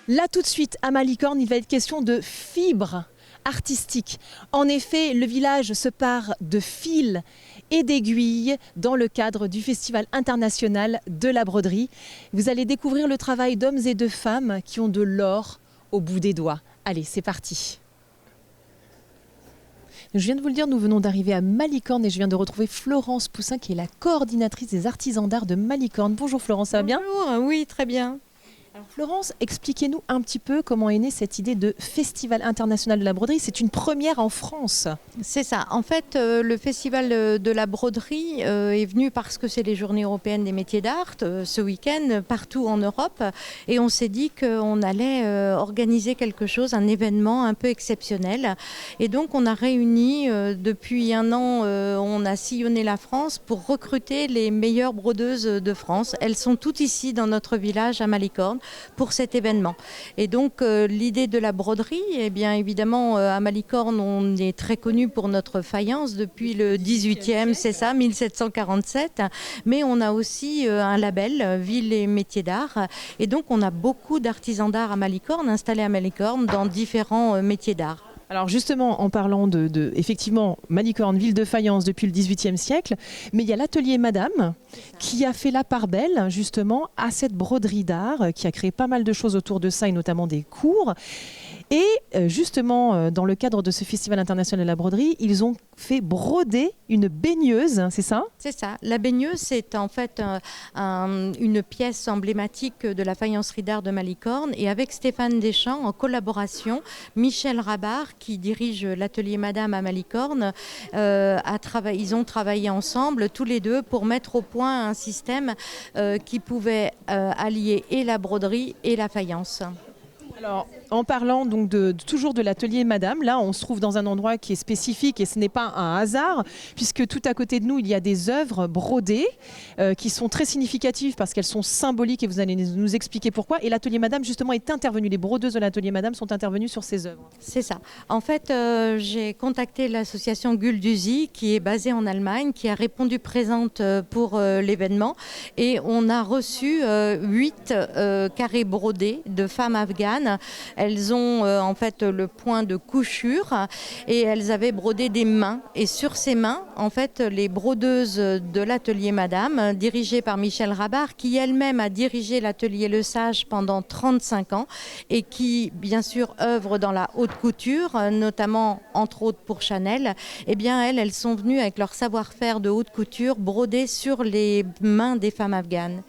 Là tout de suite, à Malicorne, il va être question de fibres artistiques. En effet, le village se pare de fils et d'aiguilles dans le cadre du Festival international de la broderie. Vous allez découvrir le travail d'hommes et de femmes qui ont de l'or au bout des doigts. Allez, c'est parti. Je viens de vous le dire, nous venons d'arriver à Malicorne et je viens de retrouver Florence Poussin qui est la coordinatrice des artisans d'art de Malicorne. Bonjour Florence, ça va bien ? Bonjour, oui, très bien. Alors Florence, expliquez-nous un petit peu comment est née cette idée de Festival international de la broderie. C'est une première en France. C'est ça. En fait, le Festival de la broderie est venu parce que c'est les Journées européennes des métiers d'art ce week-end partout en Europe. Et on s'est dit qu'on allait organiser quelque chose, un événement un peu exceptionnel. Et donc, on a réuni depuis un an, on a sillonné la France pour recruter les meilleures brodeuses de France. Elles sont toutes ici dans notre village à Malicorne pour cet événement. Et donc l'idée de la broderie, eh bien évidemment à Malicorne on est très connu pour notre faïence depuis le 18e, c'est ça, 1747, mais on a aussi un label Ville et métiers d'art et donc on a beaucoup d'artisans d'art à Malicorne, installés à Malicorne dans différents métiers d'art. Alors justement, en parlant de effectivement, Malicorne, ville de faïence depuis le XVIIIe siècle, mais il y a l'atelier Madame qui a fait la part belle justement à cette broderie d'art, qui a créé pas mal de choses autour de ça et notamment des cours. Et justement, dans le cadre de ce Festival international de la broderie, ils ont fait broder une baigneuse, c'est ça ? C'est ça. La baigneuse, c'est en fait une pièce emblématique de la faïencerie d'art de Malicorne. Et avec Stéphane Deschamps, en collaboration, Michel Rabard, qui dirige l'atelier Madame à Malicorne, ils ont travaillé ensemble, tous les deux, pour mettre au point un système qui pouvait allier et la broderie et la faïence. Alors, en parlant donc toujours de l'atelier Madame, là on se trouve dans un endroit qui est spécifique et ce n'est pas un hasard puisque tout à côté de nous il y a des œuvres brodées qui sont très significatives parce qu'elles sont symboliques et vous allez nous expliquer pourquoi. Et l'atelier Madame justement est intervenu, les brodeuses de l'atelier Madame sont intervenues sur ces œuvres. C'est ça. En fait, j'ai contacté l'association Gulduzi qui est basée en Allemagne, qui a répondu présente pour l'événement et on a reçu 8 carrés brodés de femmes afghanes. Elles ont en fait le point de couchure et elles avaient brodé des mains. Et sur ces mains, en fait, les brodeuses de l'atelier Madame, dirigée par Michel Rabard, qui elle-même a dirigé l'atelier Le Sage pendant 35 ans et qui, bien sûr, œuvre dans la haute couture, notamment, entre autres, pour Chanel, eh bien, elles sont venues avec leur savoir-faire de haute couture broder sur les mains des femmes afghanes.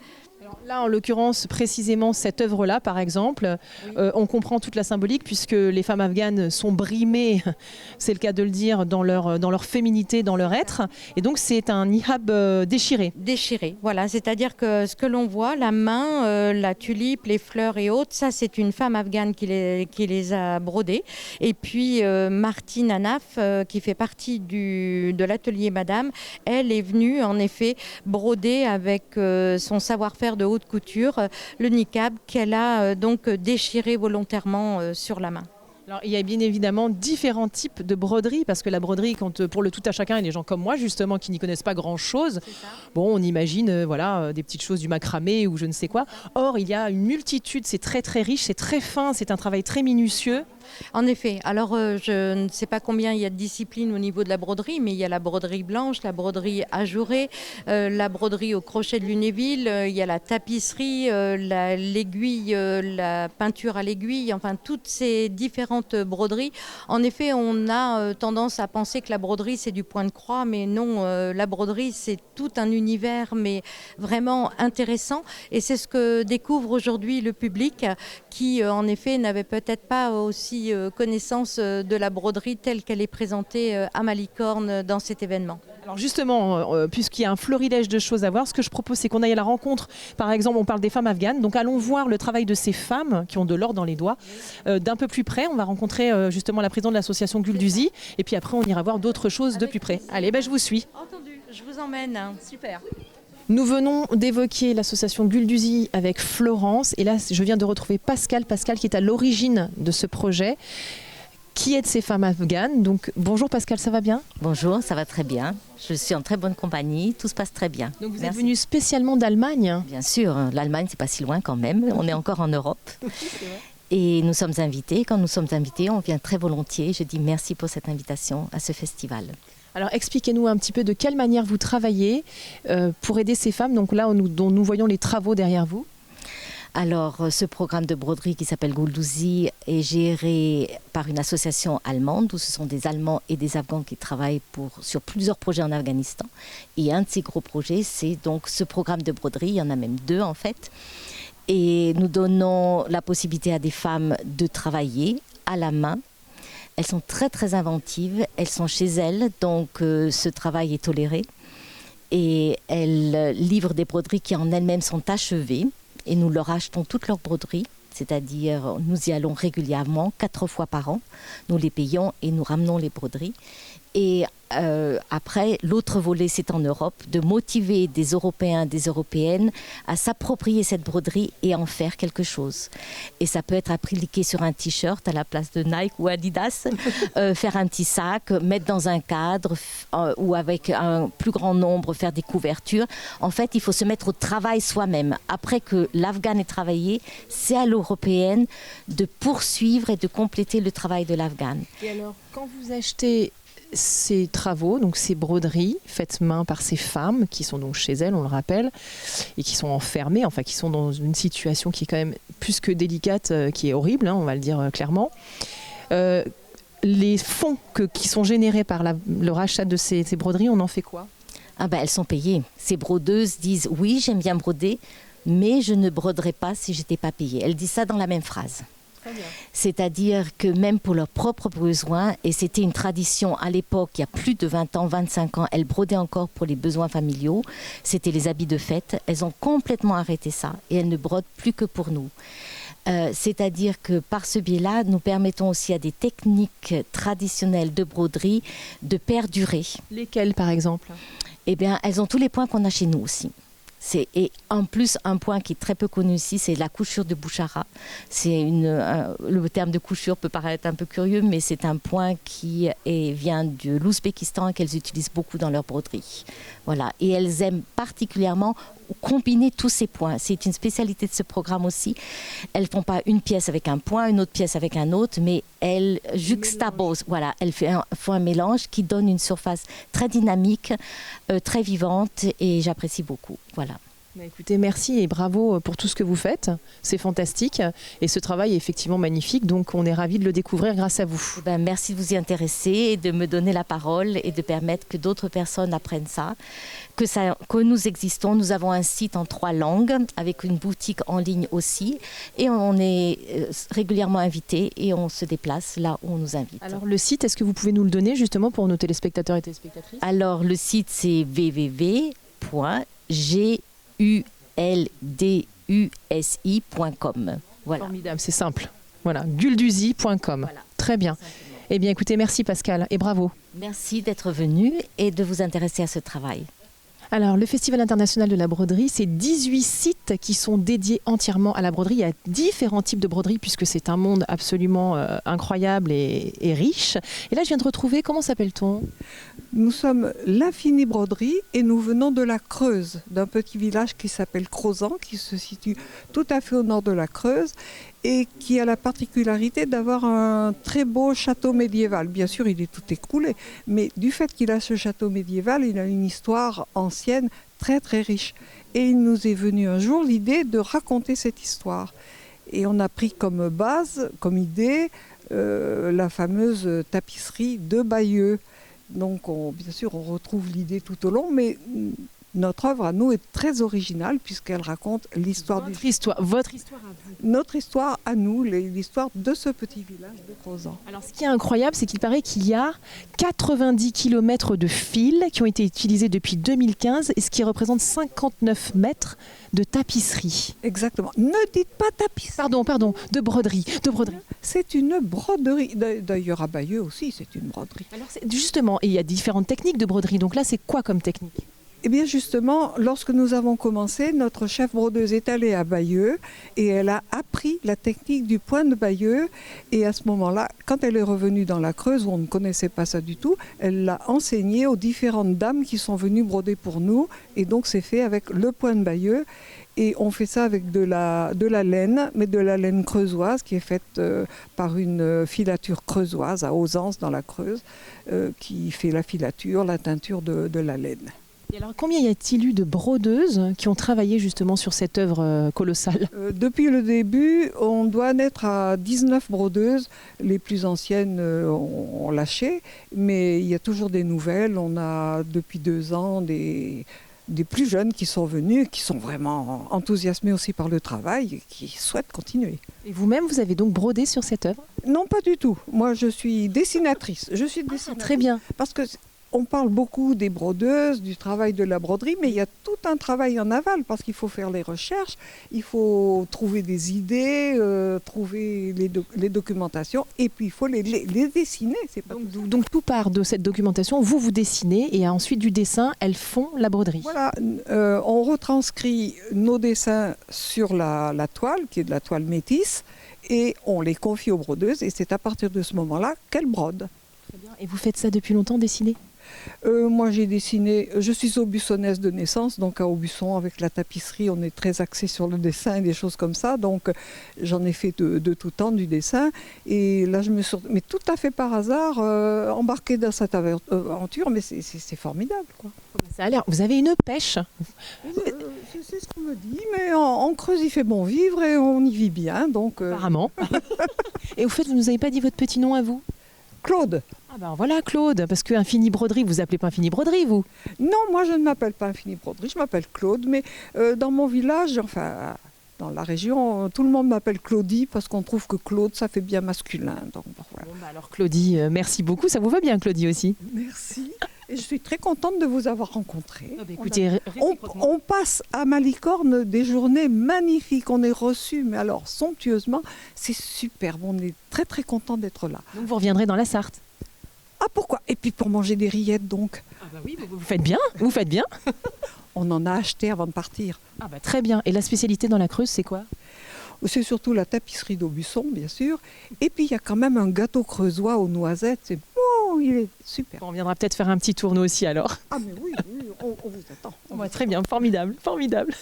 Là, en l'occurrence, précisément cette œuvre-là, par exemple, oui. On comprend toute la symbolique puisque les femmes afghanes sont brimées, c'est le cas de le dire, dans leur féminité, dans leur être. Et donc, c'est un hijab déchiré. Déchiré, voilà. C'est-à-dire que ce que l'on voit, la main, la tulipe, les fleurs et autres, ça, c'est une femme afghane qui les a brodées. Et puis, Martine Anaf, qui fait partie de l'atelier Madame, elle est venue, en effet, broder avec son savoir-faire de haute couture, le niqab qu'elle a donc déchiré volontairement sur la main. Alors, il y a bien évidemment différents types de broderie, parce que la broderie, pour le tout à chacun, et les gens comme moi, justement, qui n'y connaissent pas grand-chose, bon, on imagine des petites choses, du macramé ou je ne sais quoi. Or, il y a une multitude, c'est très très riche, c'est très fin, c'est un travail très minutieux. En effet, alors je ne sais pas combien il y a de disciplines au niveau de la broderie, mais il y a la broderie blanche, la broderie ajourée, la broderie au crochet de Lunéville, il y a la tapisserie, l'aiguille, la peinture à l'aiguille, enfin toutes ces différentes broderies. En effet, on a tendance à penser que la broderie c'est du point de croix, mais non, la broderie c'est tout un univers, mais vraiment intéressant. Et c'est ce que découvre aujourd'hui le public qui, en effet, n'avait peut-être pas aussi connaissance de la broderie telle qu'elle est présentée à Malicorne dans cet événement. Alors justement, puisqu'il y a un florilège de choses à voir, ce que je propose, c'est qu'on aille à la rencontre. Par exemple, on parle des femmes afghanes, donc allons voir le travail de ces femmes qui ont de l'or dans les doigts. D'un peu plus près, on va rencontrer justement la présidente de l'association Gulduzi, et puis après on ira voir d'autres choses de plus près. Allez, je vous suis. Entendu, je vous emmène. Super. Nous venons d'évoquer l'association Gulduzi avec Florence, et là je viens de retrouver Pascal qui est à l'origine de ce projet. Qui est de ces femmes afghanes? Donc bonjour Pascal, ça va bien? Bonjour, ça va très bien. Je suis en très bonne compagnie, tout se passe très bien. Donc vous êtes venu spécialement d'Allemagne? Bien sûr, l'Allemagne c'est pas si loin quand même, on est encore en Europe. Oui, c'est vrai. Et nous sommes invités. Quand nous sommes invités, on vient très volontiers. Je dis merci pour cette invitation à ce festival. Alors expliquez-nous un petit peu de quelle manière vous travaillez pour aider ces femmes, donc là dont nous voyons les travaux derrière vous. Alors, ce programme de broderie qui s'appelle Gulduzi est géré par une association allemande où ce sont des Allemands et des Afghans qui travaillent sur plusieurs projets en Afghanistan. Et un de ces gros projets, c'est donc ce programme de broderie. Il y en a même 2 en fait. Et nous donnons la possibilité à des femmes de travailler à la main. Elles sont très très inventives, elles sont chez elles, donc ce travail est toléré. Et elles livrent des broderies qui en elles-mêmes sont achevées. Et nous leur achetons toutes leurs broderies, c'est-à-dire nous y allons régulièrement, 4 fois par an. Nous les payons et nous ramenons les broderies. Et après, l'autre volet, c'est en Europe, de motiver des Européens, des Européennes à s'approprier cette broderie et en faire quelque chose. Et ça peut être appliqué sur un t-shirt à la place de Nike ou Adidas, faire un petit sac, mettre dans un cadre ou avec un plus grand nombre, faire des couvertures. En fait, il faut se mettre au travail soi-même. Après que l'Afghane ait travaillé, c'est à l'Européenne de poursuivre et de compléter le travail de l'Afghane. Et alors, quand vous achetez ces travaux, donc ces broderies faites main par ces femmes qui sont donc chez elles, on le rappelle, et qui sont enfermées, enfin qui sont dans une situation qui est quand même plus que délicate, qui est horrible, hein, on va le dire clairement. Les fonds qui sont générés par le rachat de ces broderies, on en fait quoi ? Elles sont payées. Ces brodeuses disent « oui, j'aime bien broder, mais je ne broderai pas si je n'étais pas payée ». Elles disent ça dans la même phrase. C'est-à-dire que même pour leurs propres besoins, et c'était une tradition à l'époque, il y a plus de 20 ans, 25 ans, elles brodaient encore pour les besoins familiaux, c'était les habits de fête, elles ont complètement arrêté ça et elles ne brodent plus que pour nous. C'est-à-dire que par ce biais-là, nous permettons aussi à des techniques traditionnelles de broderie de perdurer. Lesquelles par exemple ? Eh bien, elles ont tous les points qu'on a chez nous aussi. Et en plus, un point qui est très peu connu ici, c'est la couchure de Bouchara. Le terme de couchure peut paraître un peu curieux, mais c'est un point qui vient de l'Ouzbékistan et qu'elles utilisent beaucoup dans leur broderie. Voilà. Et elles aiment particulièrement combiner tous ces points. C'est une spécialité de ce programme aussi. Elles ne font pas une pièce avec un point, une autre pièce avec un autre, mais elles juxtaposent. Voilà, elles font un mélange qui donne une surface très dynamique, très vivante, et j'apprécie beaucoup. Voilà. Écoutez, merci et bravo pour tout ce que vous faites. C'est fantastique et ce travail est effectivement magnifique. Donc, on est ravis de le découvrir grâce à vous. Merci de vous y intéresser et de me donner la parole et de permettre que d'autres personnes apprennent ça. Que nous existons. Nous avons un site en 3 langues avec une boutique en ligne aussi. Et on est régulièrement invités et on se déplace là où on nous invite. Alors, le site, est-ce que vous pouvez nous le donner justement pour nos téléspectateurs et téléspectatrices ? Alors, le site, c'est www.gulduzi.com. Voilà. Formidable, c'est simple. Voilà, gulduzi.com. Voilà. Très bien. Eh bien, écoutez, merci Pascal et bravo. Merci d'être venu et de vous intéresser à ce travail. Alors, le Festival international de la broderie, c'est 18 sites qui sont dédiés entièrement à la broderie. Il y a différents types de broderie puisque c'est un monde absolument incroyable et riche. Et là, je viens de retrouver, comment s'appelle-t-on ? Nous sommes l'Infini Broderie et nous venons de la Creuse, d'un petit village qui s'appelle Crozan, qui se situe tout à fait au nord de la Creuse et qui a la particularité d'avoir un très beau château médiéval. Bien sûr, il est tout écroulé, mais du fait qu'il a ce château médiéval, il a une histoire ancienne très très riche. Et il nous est venu un jour l'idée de raconter cette histoire. Et on a pris comme base, comme idée, la fameuse tapisserie de Bayeux. Donc, bien sûr, on retrouve l'idée tout au long, mais notre œuvre à nous est très originale puisqu'elle raconte l'histoire votre histoire à vous. Notre histoire à nous, l'histoire de ce petit village de Crozan. Alors, ce qui est incroyable, c'est qu'il paraît qu'il y a 90 km de fils qui ont été utilisés depuis 2015 et ce qui représente 59 mètres de tapisserie. Exactement. Ne dites pas tapisserie. Pardon, de broderie. C'est une broderie. D'ailleurs, à Bayeux aussi, c'est une broderie. Alors, justement, il y a différentes techniques de broderie. Donc là, c'est quoi comme technique ? Eh bien justement, lorsque nous avons commencé, notre chef brodeuse est allée à Bayeux et elle a appris la technique du point de Bayeux. Et à ce moment-là, quand elle est revenue dans la Creuse, où on ne connaissait pas ça du tout, elle l'a enseigné aux différentes dames qui sont venues broder pour nous. Et donc c'est fait avec le point de Bayeux. Et on fait ça avec de la laine, mais de la laine creusoise qui est faite par une filature creusoise à Ausence dans la Creuse, qui fait la filature, la teinture de la laine. Et alors, combien y a-t-il eu de brodeuses qui ont travaillé justement sur cette œuvre colossale? Depuis le début, on doit en être à 19 brodeuses. Les plus anciennes ont lâché, mais il y a toujours des nouvelles. On a depuis 2 ans des plus jeunes qui sont venus, qui sont vraiment enthousiasmés aussi par le travail et qui souhaitent continuer. Et vous-même, vous avez donc brodé sur cette œuvre? Non, pas du tout. Moi, je suis dessinatrice. Je suis dessinatrice. Très bien. Parce que on parle beaucoup des brodeuses, du travail de la broderie, mais il y a tout un travail en aval parce qu'il faut faire les recherches, il faut trouver des idées, trouver les documentations et puis il faut les dessiner. C'est pas Donc tout part de cette documentation, vous dessinez et ensuite du dessin, elles font la broderie. Voilà, on retranscrit nos dessins sur la toile, qui est de la toile métisse, et on les confie aux brodeuses et c'est à partir de ce moment-là qu'elles brodent. Très bien. Et vous faites ça depuis longtemps, dessiner? Moi j'ai dessiné, je suis aubussonnaise de naissance, donc à Aubusson avec la tapisserie on est très axé sur le dessin et des choses comme ça, donc j'en ai fait de tout temps du dessin et là je me suis, mais tout à fait par hasard, embarquée dans cette aventure, mais c'est formidable quoi. Ça a l'air, vous avez une pêche. C'est ce qu'on me dit, mais en Creuse il fait bon vivre et on y vit bien, donc... Apparemment. Et au fait, vous nous avez pas dit votre petit nom à vous? Claude. Ah ben voilà Claude, parce que Infini Broderie, vous appelez pas Infini Broderie vous? Non, moi je ne m'appelle pas Infini Broderie, je m'appelle Claude, mais dans mon village, enfin dans la région, tout le monde m'appelle Claudie parce qu'on trouve que Claude ça fait bien masculin. Donc, voilà. Bon, bah alors Claudie, merci beaucoup, ça vous va bien Claudie aussi? Merci, et je suis très contente de vous avoir rencontré. Ah bah écoutez, on passe à Malicorne des journées magnifiques, on est reçus, mais alors somptueusement, c'est superbe, on est très très content d'être là. donc vous reviendrez dans la Sarthe? Ah pourquoi? Et puis pour manger des rillettes donc. Ah bah oui, vous faites bien, vous faites bien. On en a acheté avant de partir. Ah bah très bien, et la spécialité dans la Creuse c'est quoi? C'est surtout la tapisserie d'Aubusson bien sûr, et puis il y a quand même un gâteau creusois aux noisettes, c'est bon, il est super. On viendra peut-être faire un petit tour nous aussi alors. Ah mais oui, on vous attend. Très bien, formidable, formidable.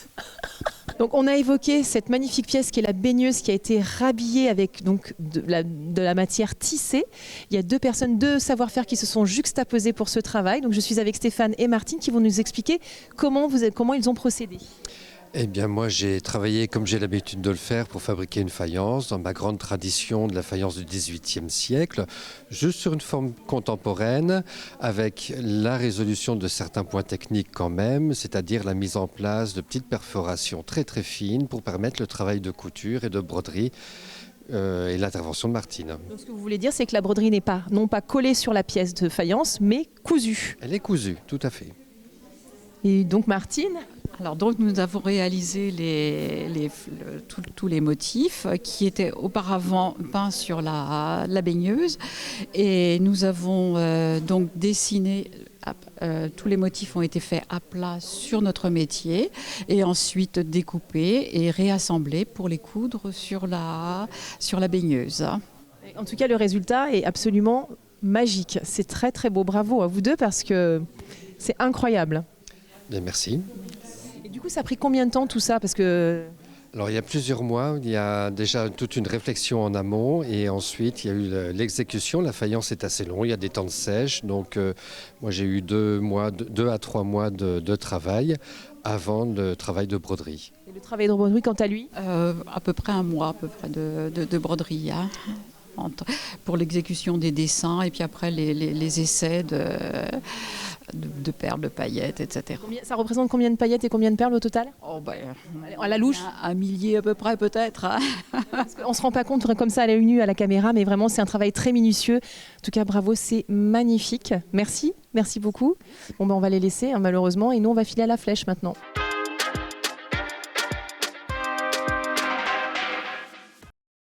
Donc on a évoqué cette magnifique pièce qui est la baigneuse qui a été rhabillée avec donc de la matière tissée. Il y a 2 personnes, 2 savoir-faire qui se sont juxtaposés pour ce travail. Donc je suis avec Stéphane et Martine qui vont nous expliquer comment ils ont procédé. Eh bien moi j'ai travaillé comme j'ai l'habitude de le faire pour fabriquer une faïence dans ma grande tradition de la faïence du XVIIIe siècle, juste sur une forme contemporaine avec la résolution de certains points techniques quand même, c'est-à-dire la mise en place de petites perforations très très fines pour permettre le travail de couture et de broderie et l'intervention de Martine. Donc ce que vous voulez dire c'est que la broderie n'est pas non pas collée sur la pièce de faïence mais cousue. Elle est cousue, tout à fait. Et donc Martine? Alors donc nous avons réalisé tous les motifs qui étaient auparavant peints sur la baigneuse et nous avons donc dessiné, tous les motifs ont été faits à plat sur notre métier et ensuite découpés et réassemblés pour les coudre sur la baigneuse. En tout cas le résultat est absolument magique, c'est très très beau, bravo à vous 2 parce que c'est incroyable. Bien, merci. Et du coup, ça a pris combien de temps tout ça? Parce que... Alors il y a plusieurs mois, il y a déjà toute une réflexion en amont et ensuite il y a eu l'exécution. La faïence est assez longue, il y a des temps de sèche. Donc moi j'ai eu 2 à 3 mois de travail avant le travail de broderie. Et le travail de broderie quant à lui? À peu près 1 mois de broderie. Hein. Pour l'exécution des dessins et puis après les essais de perles, de paillettes, etc. Ça représente combien de paillettes et combien de perles au total? À la louche 1 millier à peu près peut-être. Hein. On ne se rend pas compte comme ça à l'œil nu à la caméra, mais vraiment c'est un travail très minutieux. En tout cas bravo, c'est magnifique. Merci beaucoup. Bon, on va les laisser malheureusement et nous on va filer à la flèche maintenant.